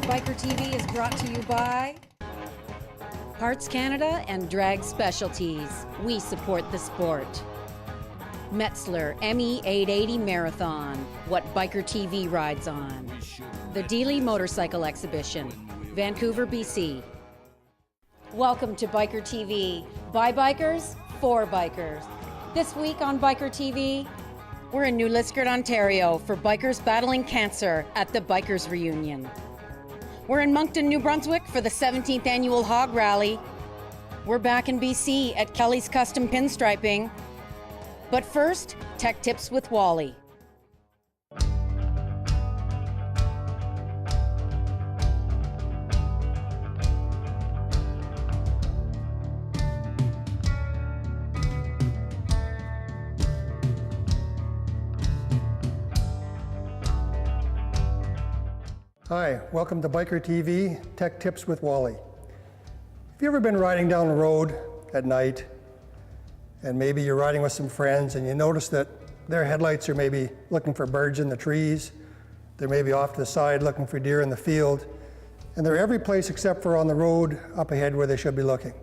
Biker TV is brought to you by Parts Canada and Drag Specialties. We support the sport. Metzler ME880 Marathon, what Biker TV rides on. The Dealey Motorcycle Exhibition, Vancouver, BC. Welcome to Biker TV, by bikers, for bikers. This week on Biker TV, we're in New Liskeard, Ontario for bikers battling cancer at the Bikers Reunion. We're in Moncton, New Brunswick for the 17th annual Hog Rally. We're back in BC at Kelly's Custom Pinstriping. But first, Tech Tips with Wally. Hi, welcome to Biker TV, Tech Tips with Wally. Have you ever been riding down the road at night and maybe you're riding with some friends and you notice that their headlights are maybe looking for birds in the trees, they're maybe off to the side looking for deer in the field, and they're every place except for on the road up ahead where they should be looking?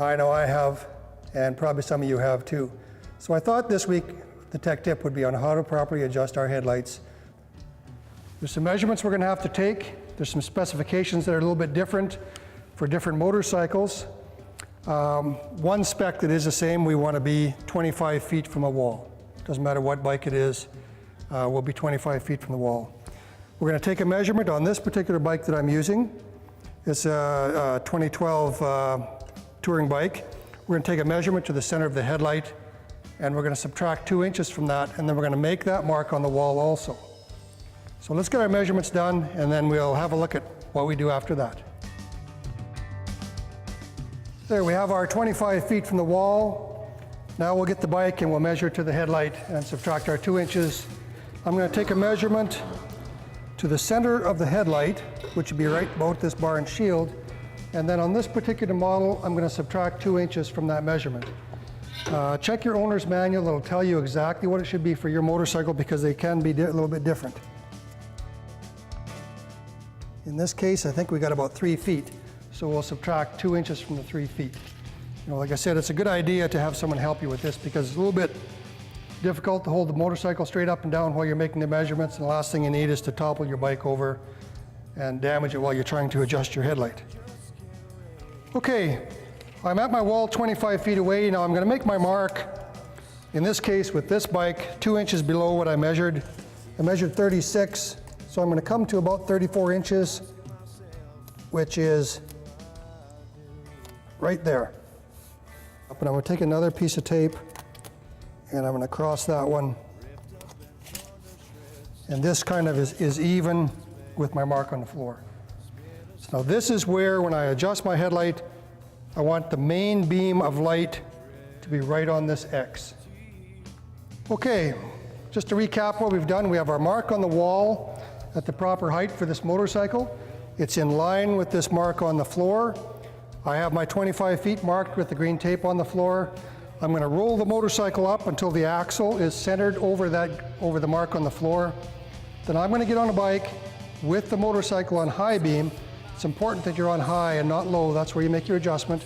I know I have, and probably some of you have too. So I thought this week the tech tip would be on how to properly adjust our headlights. There's some measurements we're going to have to take. There's some specifications that are a little bit different for different motorcycles. One spec that is the same, we want to be 25 feet from a wall. Doesn't matter what bike it is, we'll be 25 feet from the wall. We're going to take a measurement on this particular bike that I'm using. It's a 2012 touring bike. We're going to take a measurement to the center of the headlight, and we're going to subtract 2 inches from that, and then we're going to make that mark on the wall also. So let's get our measurements done, and then we'll have a look at what we do after that. There, we have our 25 feet from the wall. Now we'll get the bike and we'll measure to the headlight and subtract our 2 inches. I'm going to take a measurement to the center of the headlight, which would be right about this bar and shield. And then on this particular model, I'm going to subtract 2 inches from that measurement. Check your owner's manual. It'll tell you exactly what it should be for your motorcycle because they can be a little bit different. In this case, I think we got about 3 feet. So we'll subtract 2 inches from the 3 feet. You know, like I said, it's a good idea to have someone help you with this because it's a little bit difficult to hold the motorcycle straight up and down while you're making the measurements, and the last thing you need is to topple your bike over and damage it while you're trying to adjust your headlight. Okay, I'm at my wall 25 feet away. Now I'm going to make my mark, in this case with this bike, 2 inches below what I measured. I measured 36, so I'm going to come to about 34 inches, which is right there. And I'm going to take another piece of tape and I'm going to cross that one. And this kind of is even with my mark on the floor. So now this is where, when I adjust my headlight, I want the main beam of light to be right on this X. Okay, just to recap what we've done, we have our mark on the wall at the proper height for this motorcycle. It's in line with this mark on the floor. I have my 25 feet marked with the green tape on the floor. I'm going to roll the motorcycle up until the axle is centered over the mark on the floor. Then I'm going to get on a bike with the motorcycle on high beam. It's important that you're on high and not low. That's where you make your adjustment.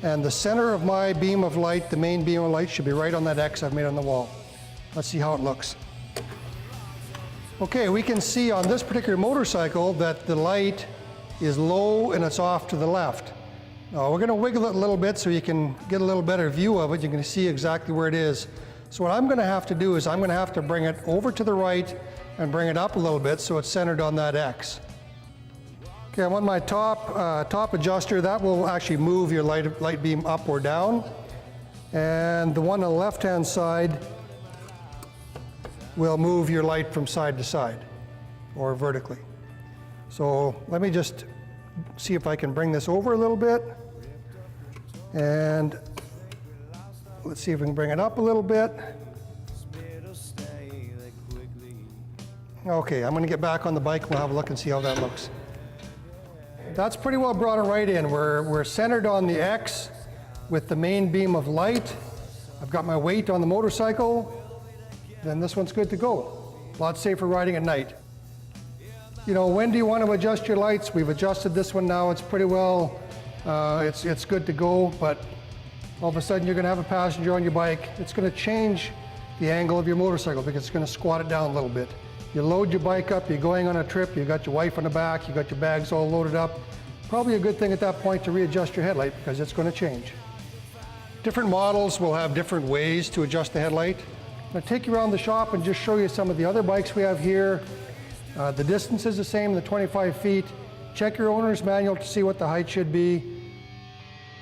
And the center of my beam of light, the main beam of light, should be right on that X I've made on the wall. Let's see how it looks. Okay, we can see on this particular motorcycle that the light is low and it's off to the left. Now we're going to wiggle it a little bit so you can get a little better view of it. You can see exactly where it is. So what I'm going to have to do is I'm going to have to bring it over to the right and bring it up a little bit so it's centered on that X. Okay, I'm on my top adjuster. That will actually move your light beam up or down. And the one on the left-hand side will move your light from side to side or vertically. So let me just see if I can bring this over a little bit. And let's see if we can bring it up a little bit. Okay, I'm going to get back on the bike. We'll have a look and see how that looks. That's pretty well brought it right in. We're centered on the X with the main beam of light. I've got my weight on the motorcycle. Then this one's good to go. A lot safer riding at night. You know, when do you want to adjust your lights? We've adjusted this one now. It's pretty well, it's good to go, but all of a sudden you're going to have a passenger on your bike. It's going to change the angle of your motorcycle because it's going to squat it down a little bit. You load your bike up, you're going on a trip, you got your wife on the back, you got your bags all loaded up. Probably a good thing at that point to readjust your headlight because it's going to change. Different models will have different ways to adjust the headlight. I'm going to take you around the shop and just show you some of the other bikes we have here. The distance is the same, the 25 feet. Check your owner's manual to see what the height should be.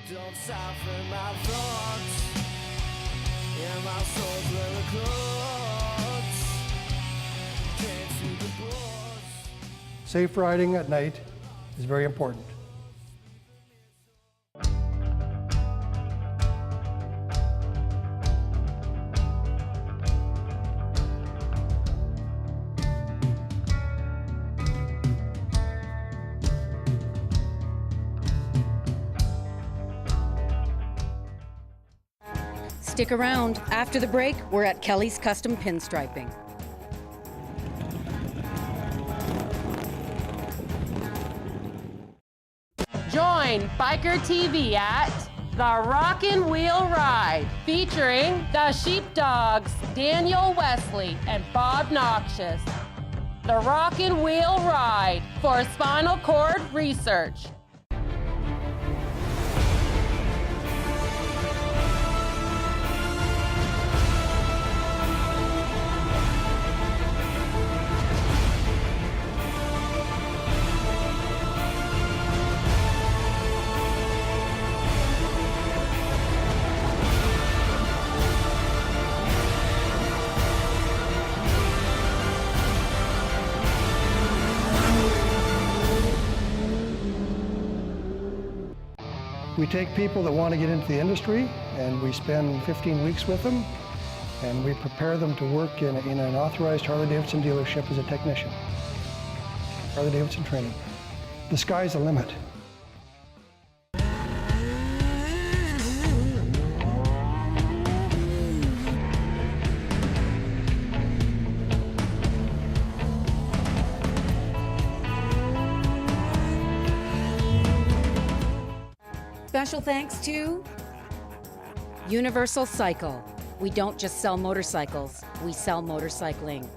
Don't soften my thoughts, and my soul's very close. Can't see the boards. Safe riding at night is very important. Stick around. After the break, we're at Kelly's Custom Pinstriping. Join Biker TV at The Rockin' Wheel Ride, featuring the Sheepdogs, Daniel Wesley and Bob Noxious. The Rockin' Wheel Ride for spinal cord research. We take people that want to get into the industry and we spend 15 weeks with them and we prepare them to work in an authorized Harley-Davidson dealership as a technician. Harley-Davidson training. The sky's the limit. Special thanks to Universal Cycle. We don't just sell motorcycles, we sell motorcycling.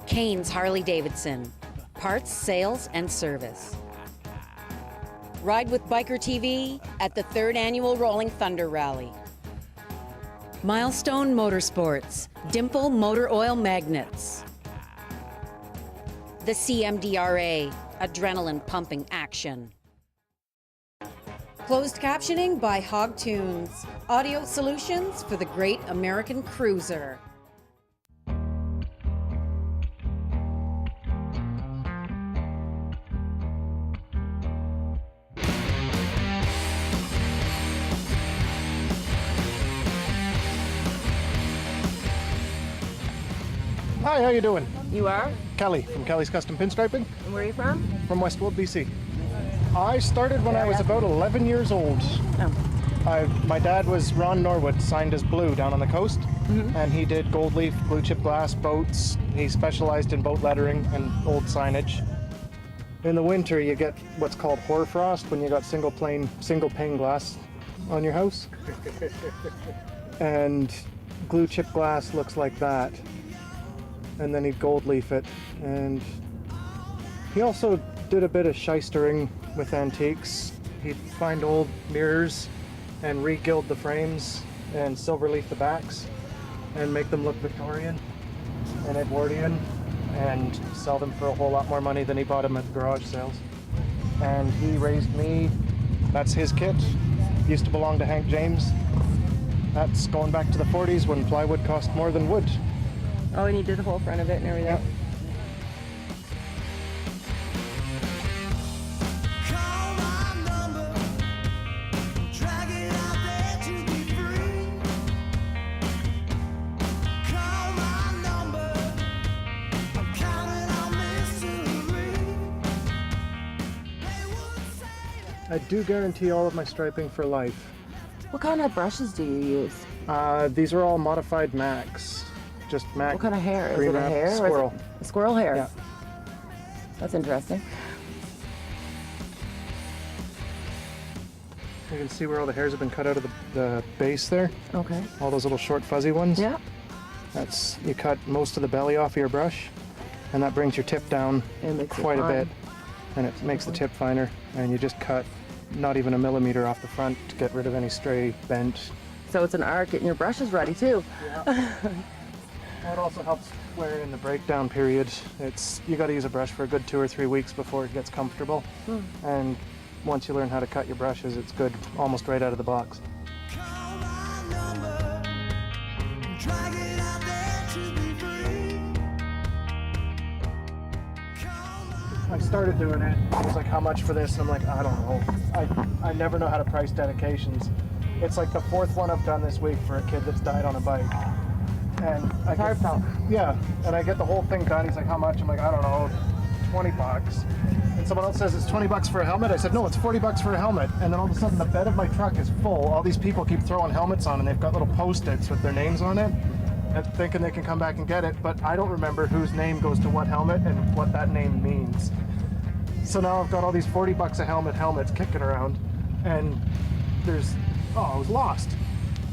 Kane's Harley-Davidson, parts, sales, and service. Ride with Biker TV at the 3rd Annual Rolling Thunder Rally. Milestone Motorsports, Dimple Motor Oil Magnets. The CMDRA, adrenaline pumping action. Closed captioning by Hog Tunes, audio solutions for the Great American Cruiser. Hi, how you doing? You are? Kelly from Kelly's Custom Pinstriping And where are you from? from Westwood, BC. I started when I was about 11 years old. My dad was Ron Norwood, signed as Blue down on the coast, and he did gold leaf, blue chip glass boats. He specialized in boat lettering and old signage. In the winter, you get what's called hoarfrost when you got single pane glass on your house. And glue chip glass looks like that. And then he'd gold leaf it. And he also did a bit of shystering with antiques. He'd find old mirrors and re-gild the frames and silver leaf the backs and make them look Victorian and Edwardian and sell them for a whole lot more money than he bought them at garage sales. And he raised me. That's his kit. Used to belong to Hank James. That's going back to the 40s when plywood cost more than wood. Oh, and you did the whole front of it and everything? Yep. Call my number, drag it out there to be free. Call my number, I'm counting on mystery. They would say I do guarantee all of my striping for life. What kind of brushes do you use? These are all modified Macs. Just Mac. What kind of hair? Is green it a wrap hair? squirrel. Or is it a squirrel hair? Yeah. That's interesting. You can see where all the hairs have been cut out of the base there. Okay. All those little short fuzzy ones. Yeah. That's, you cut most of the belly off of your brush, and that brings your tip down It makes it quite a fine. bit, and it makes the tip finer. And you just cut not even a millimeter off the front to get rid of any stray bent. So it's an art getting your brushes ready too. Well, it also helps where in the breakdown period, you got to use a brush for a good 2 or 3 weeks before it gets comfortable. And once you learn how to cut your brushes, it's good almost right out of the box. Call my number, drag it out there to be free. Call my I started doing it. I was like, how much for this? And I'm like, I don't know. I never know how to price dedications. It's like the 4th one I've done this week for a kid that's died on a bike. And I get, Heartfelt. yeah, and I get the whole thing done. He's like, how much? I'm like, I don't know, $20. And someone else says it's $20 for a helmet. I said, no, it's $40 for a helmet. And then all of a sudden the bed of my truck is full. All these people keep throwing helmets on and they've got little Post-its with their names on it, and thinking they can come back and get it. But I don't remember whose name goes to what helmet and what that name means. So now I've got all these $40 a helmets kicking around, and I was lost.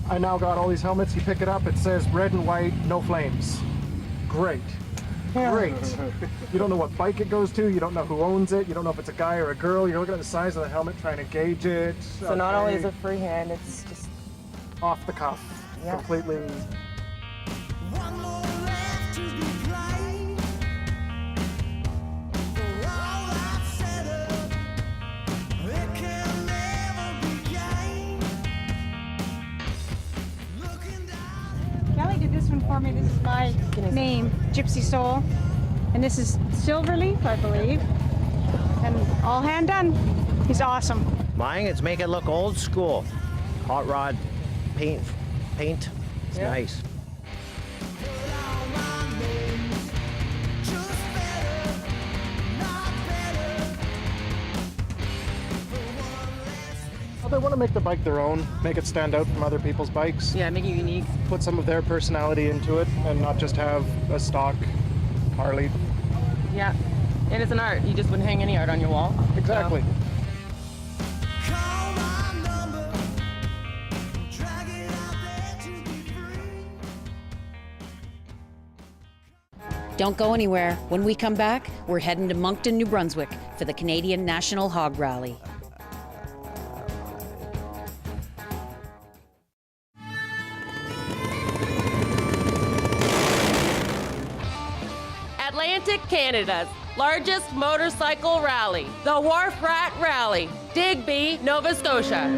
I now got all these helmets. You pick it up, it says red and white, no flames. Great. Great. You don't know what bike it goes to, you don't know who owns it, you don't know if it's a guy or a girl, you're looking at the size of the helmet trying to gauge it. So not only is it freehand, it's just off the cuff, Yeah. completely. one more left to be played. For all I've set up, it can never be gained. Looking down. Kelly did this one for me. This is my name, Gypsy Soul. And this is Silverleaf, I believe. And all hand done. He's awesome. Mine is make it look old school. Hot rod paint. It's nice. Put on my nose, just better, not better. For one less Well, they want to make the bike their own, make it stand out from other people's bikes. yeah, make it unique. Put some of their personality into it and not just have a stock Harley. Yeah. It is an art. You just wouldn't hang any art on your wall. Exactly. call my number, drag it out there to be free. Don't go anywhere. When we come back, we're heading to Moncton, New Brunswick for the Canadian National Hog Rally. Atlantic Canada's largest motorcycle rally, the Wharf Rat Rally, Digby, Nova Scotia.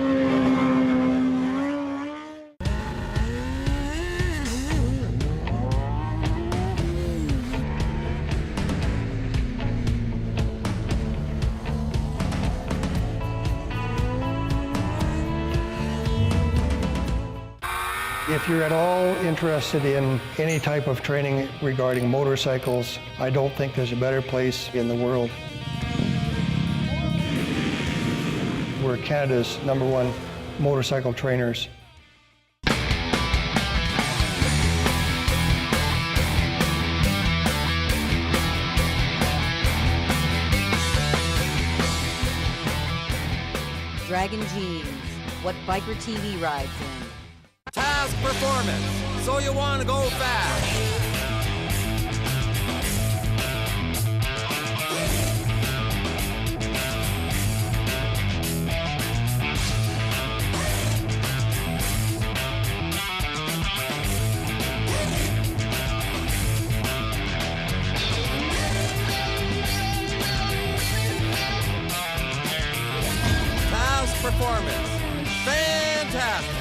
If you're at all interested in any type of training regarding motorcycles, I don't think there's a better place in the world. We're Canada's #1 motorcycle trainers. Dragon Jeans, what Biker TV rides in. Task performance, so you want to go fast. Task performance, fantastic.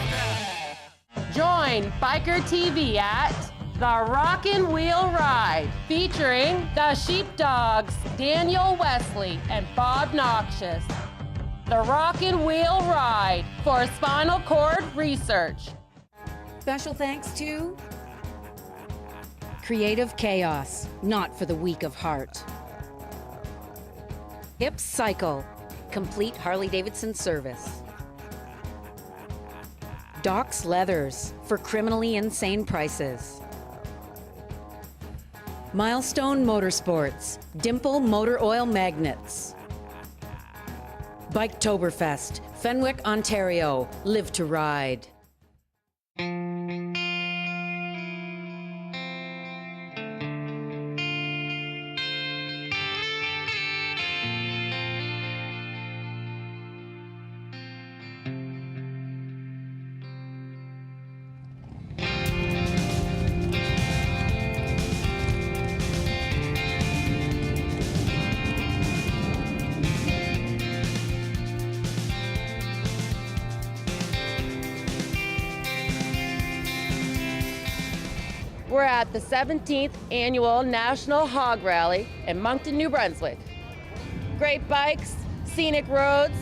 Join Biker TV at the Rockin' Wheel Ride, featuring the Sheepdogs, Daniel Wesley and Bob Noxious. The Rockin' Wheel Ride for spinal cord research. Special thanks to Creative Chaos, not for the weak of heart. Hips Cycle, complete Harley-Davidson service. Doc's Leathers, for criminally insane prices. Milestone Motorsports, Dimple Motor Oil Magnets. Biketoberfest, Fenwick, Ontario, Live to Ride. We're at the 17th Annual National Hog Rally in Moncton, New Brunswick. Great bikes, scenic roads,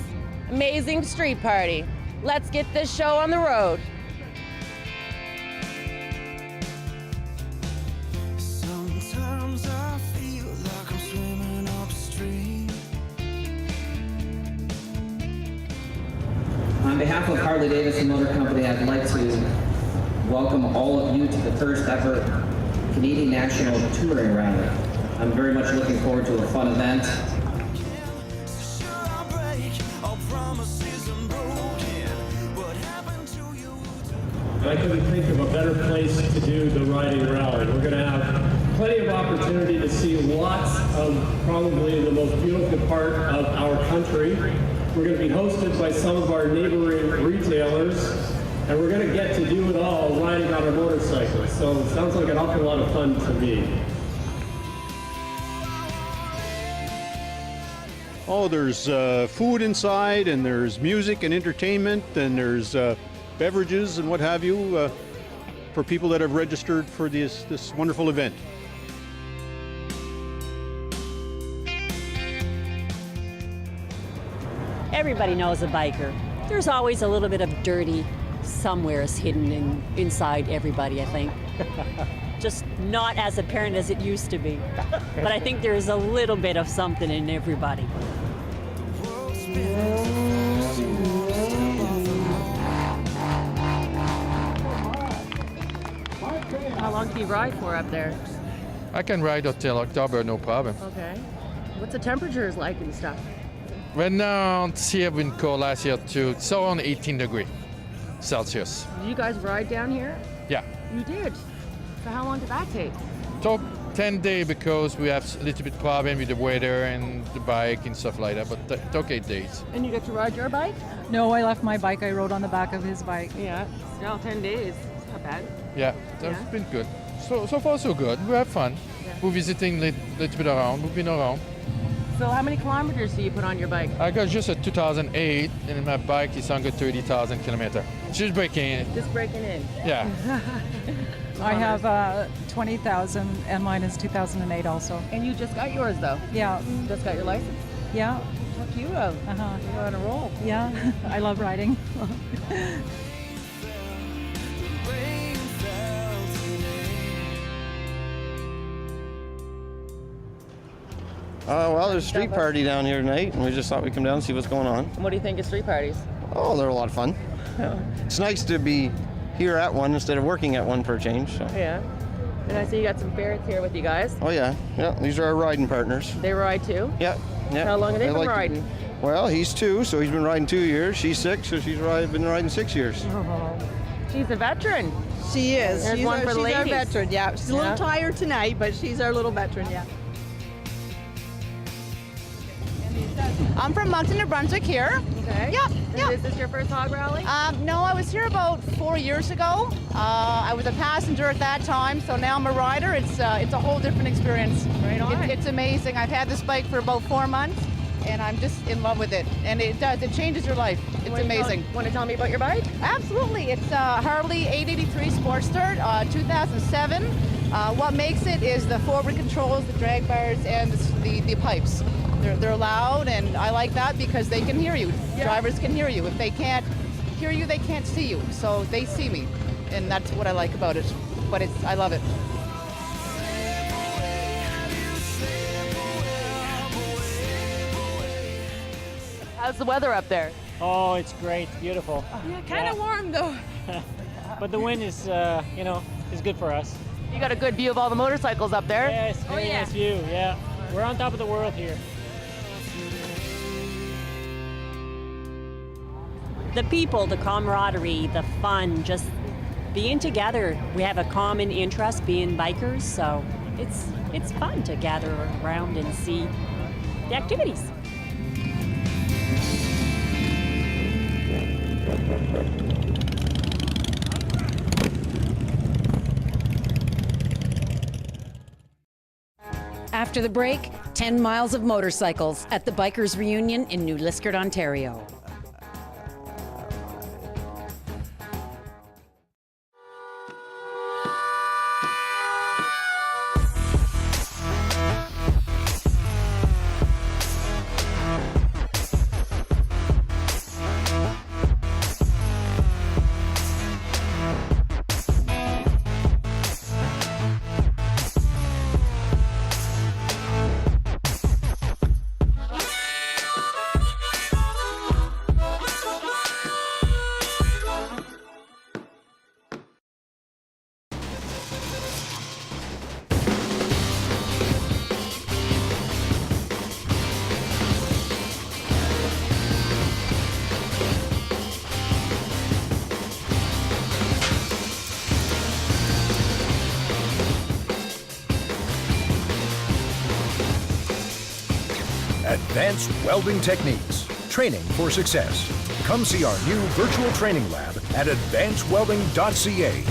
amazing street party. Let's get this show on the road. Sometimes I feel like I'm swimming upstream. On behalf of Harley Davidson Motor Company, I'd like to welcome all of you to the first ever Canadian National Touring Rally. I'm very much looking forward to a fun event. Sure, I'll break all promises unbroken. What happened to you? I couldn't think of a better place to do the riding rally. We're going to have plenty of opportunity to see lots of probably the most beautiful part of our country. We're going to be hosted by some of our neighboring retailers, and we're going to get to do it all riding on our motorcycles. So it sounds like an awful lot of fun to me. Oh, there's food inside, and there's music and entertainment, and there's beverages and what have you for people that have registered for this wonderful event. Everybody knows a biker. There's always a little bit of dirty somewheres hidden inside everybody, I think. Just not as apparent as it used to be. But I think there's a little bit of something in everybody. How long do you ride for up there? I can ride until October, no problem. Okay. What's the temperatures like and stuff? Right now, it's here been cold last year too. It's around 18 degrees Celsius. Did you guys ride down here? Yeah. You did. So how long did that take? Took 10 days because we have a little bit problem with the weather and the bike and stuff like that, but it took 8 days. And you get to ride your bike? No, I left my bike. I rode on the back of his bike. Yeah. Still 10 days. Not bad. Yeah, that's been good. So far so good. We have fun. Yeah. We're visiting a little bit around. We've been around. So how many kilometers do you put on your bike? I got just a 2008, and my bike is under 30,000 kilometers. Just breaking in. Just breaking in. Yeah. I have 20,000, and mine is 2008 also. And you just got yours though? Yeah. Just got your license? Yeah. Took you out. You're on a roll. Yeah. I love riding. Well, there's a street party down here tonight, and we just thought we'd come down and see what's going on. What do you think of street parties? Oh, they're a lot of fun. It's nice to be here at one instead of working at one for a change. So. Yeah. And I see you got some ferrets here with you guys. Oh, yeah. Yeah, these are our riding partners. They ride too? Yeah. Yeah. How long have they been riding? Well, he's 2, so he's been riding 2 years. She's 6, so she's been riding 6 years. Oh, she's a veteran. She is. There's She's one our, for the she's our ladies. veteran, yeah. She's a little tired tonight, but she's our little veteran, yeah. I'm from Moncton, New Brunswick here. Okay. Yep. And is this your first hog rally? No, I was here about 4 years ago. I was a passenger at that time, so now I'm a rider. It's a whole different experience. Right on. It's amazing. I've had this bike for about 4 months, and I'm just in love with it. And it changes your life. It's amazing. Want to tell me about your bike? Absolutely. It's a Harley 883 Sportster, 2007. What makes it is the forward controls, the drag bars, and the pipes. They're loud, and I like that because they can hear you. Yeah. Drivers can hear you. If they can't hear you, they can't see you. So they see me, and that's what I like about it. But I love it. How's the weather up there? Oh, it's great, beautiful. Yeah, kind of warm though. But the wind is, is good for us. You got a good view of all the motorcycles up there. Yes, very nice view, yeah. We're on top of the world here. The people, the camaraderie, the fun, just being together. We have a common interest, being bikers, so it's fun to gather around and see the activities. After the break, 10 miles of motorcycles at the Bikers Reunion in New Liskeard, Ontario. Advanced welding techniques, training for success. Come see our new virtual training lab at advancedwelding.ca.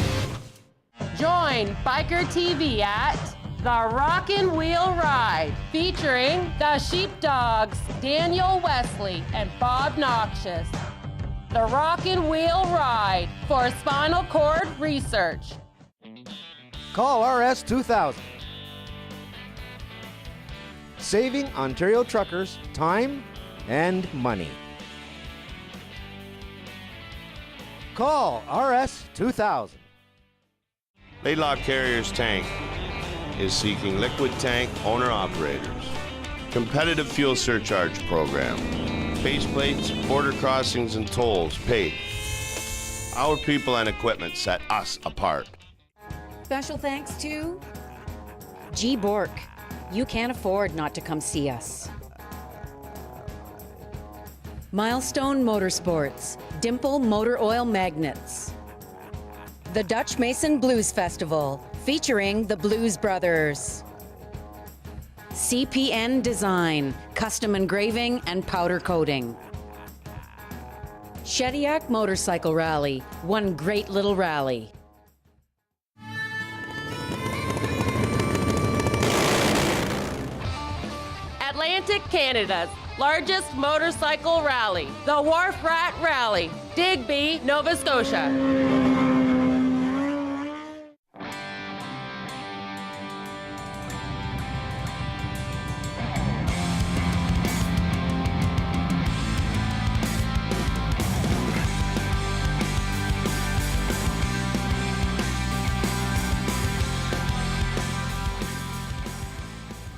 Join Biker TV at the Rockin' Wheel Ride, featuring the Sheepdogs, Daniel Wesley and Bob Noxious. The Rockin' Wheel Ride for spinal cord research. Call RS 2000. Saving Ontario truckers time and money. Call RS 2000. Laidlaw Carriers Tank is seeking liquid tank owner-operators. Competitive fuel surcharge program. Base plates, border crossings, and tolls paid. Our people and equipment set us apart. Special thanks to G. Bork. You can't afford not to come see us. Milestone Motorsports, Dimple Motor Oil Magnets. The Dutch Mason Blues Festival, featuring the Blues Brothers. CPN Design, custom engraving and powder coating. Shediac Motorcycle Rally, one great little rally. Atlantic Canada's largest motorcycle rally, the Wharf Rat Rally, Digby, Nova Scotia.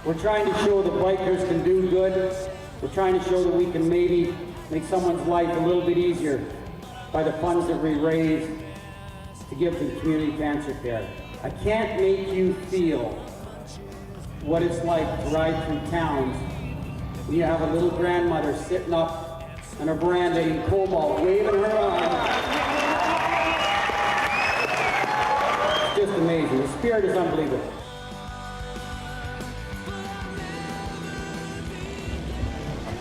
We're trying to show the bikers can do good. We're trying to show that we can maybe make someone's life a little bit easier by the funds that we raise to give to community cancer care. I can't make you feel what it's like to ride through towns when you have a little grandmother sitting up on a veranda in Cobalt, waving her arms. It's just amazing. The spirit is unbelievable.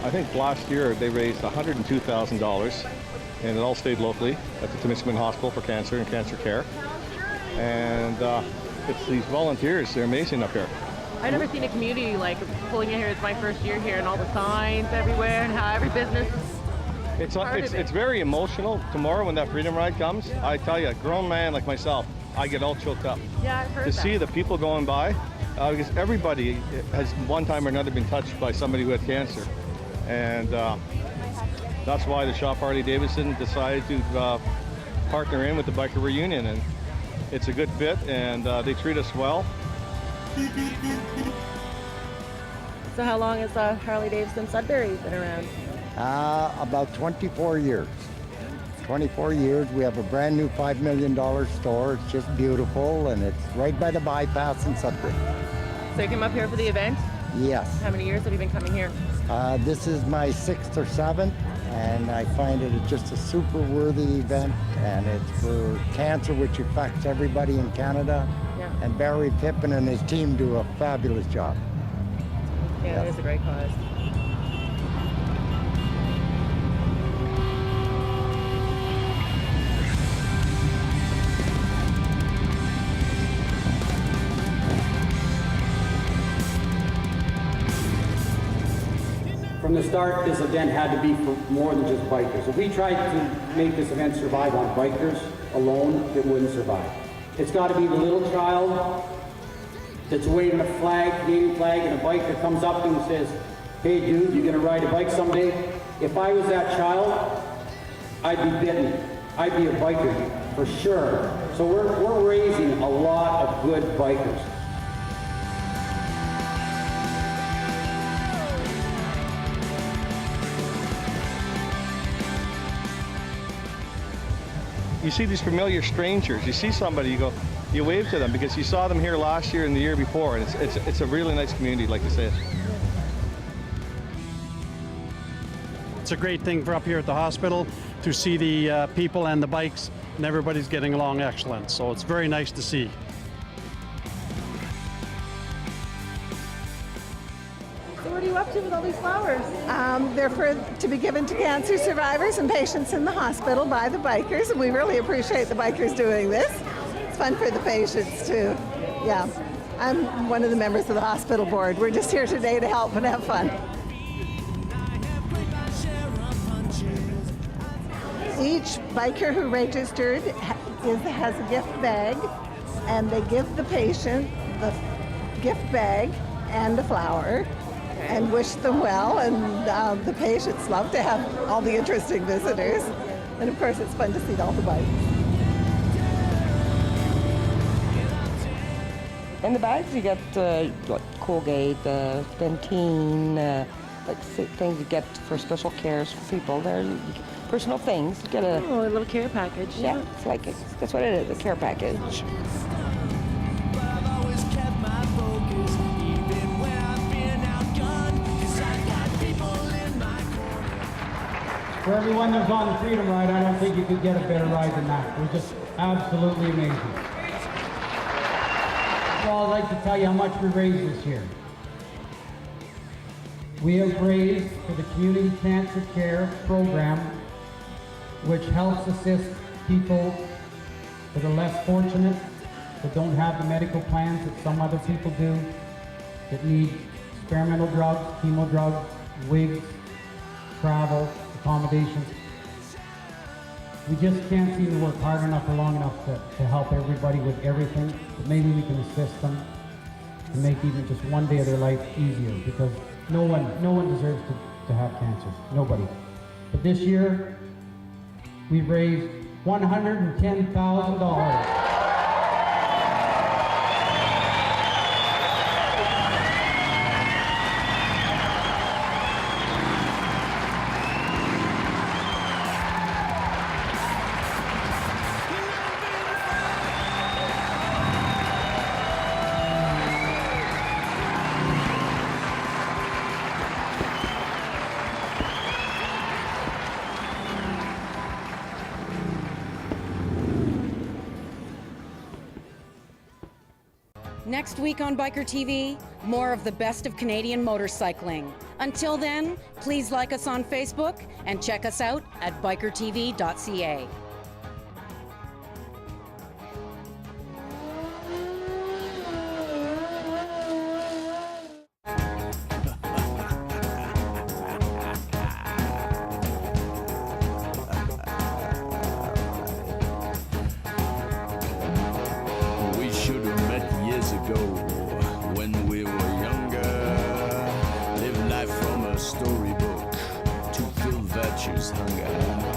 I think last year they raised $102,000, and it all stayed locally at the Timiskaming Hospital for Cancer and Cancer Care. And it's these volunteers, they're amazing up here. I've never seen a community like pulling in here. It's my first year here, and all the signs everywhere, and how every business. It's very emotional. Tomorrow when that Freedom Ride comes, I tell you, a grown man like myself, I get all choked up. Yeah, I've heard to that. see the people going by, because everybody has one time or another been touched by somebody who had cancer. And that's why the shop Harley-Davidson decided to partner in with the Biker Reunion, and it's a good fit, and they treat us well. So how long has Harley-Davidson Sudbury been around? About 24 years. 24 years. We have a brand new $5 million store. It's just beautiful, and it's right by the bypass in Sudbury. So you came up here for the event? Yes. How many years have you been coming here? This is my 6th or 7th, and I find it just a super worthy event, and it's for cancer, which affects everybody in Canada. Yeah. And Barry Pippin and his team do a fabulous job. Yeah, it is a great cause. From the start, this event had to be for more than just bikers. If we tried to make this event survive on bikers alone, it wouldn't survive. It's got to be the little child that's waving a flag, Canadian flag, and a biker comes up and says, "Hey dude, you gonna ride a bike someday?" If I was that child, I'd be bitten. I'd be a biker for sure. So we're raising a lot of good bikers. You see these familiar strangers. You see somebody, you wave to them because you saw them here last year and the year before, and it's a really nice community, like you said. It's a great thing for up here at the hospital to see the people and the bikes, and everybody's getting along excellent. So it's very nice to see. So what are you up to with all these flowers? They're to be given to cancer survivors and patients in the hospital by the bikers, and we really appreciate the bikers doing this. It's fun for the patients too. Yeah, I'm one of the members of the hospital board. We're just here today to help and have fun. Each biker who registered has a gift bag, and they give the patient the gift bag and a flower and wish them well, and the patients love to have all the interesting visitors, and of course it's fun to see all the bikes. In the bags you get like Colgate, Pantene, like things you get for special cares for people. They're personal things. You get a little care package. Yeah, it's like that's what it is, a care package. For everyone that was on the Freedom Ride, I don't think you could get a better ride than that. It was just absolutely amazing. Well, I'd like to tell you how much we raised this year. We have raised for the Community Cancer Care Program, which helps assist people that are less fortunate, that don't have the medical plans that some other people do, that need experimental drugs, chemo drugs, wigs, travel, accommodations. We just can't seem to work hard enough or long enough to help everybody with everything, but maybe we can assist them to make even just one day of their life easier, because no one deserves to have cancer, nobody. But this year, we've raised $110,000. Next week on Biker TV, more of the best of Canadian motorcycling. Until then, please like us on Facebook and check us out at bikertv.ca. We should have met years ago when we were younger. Live life from a storybook to fill virtue's hunger.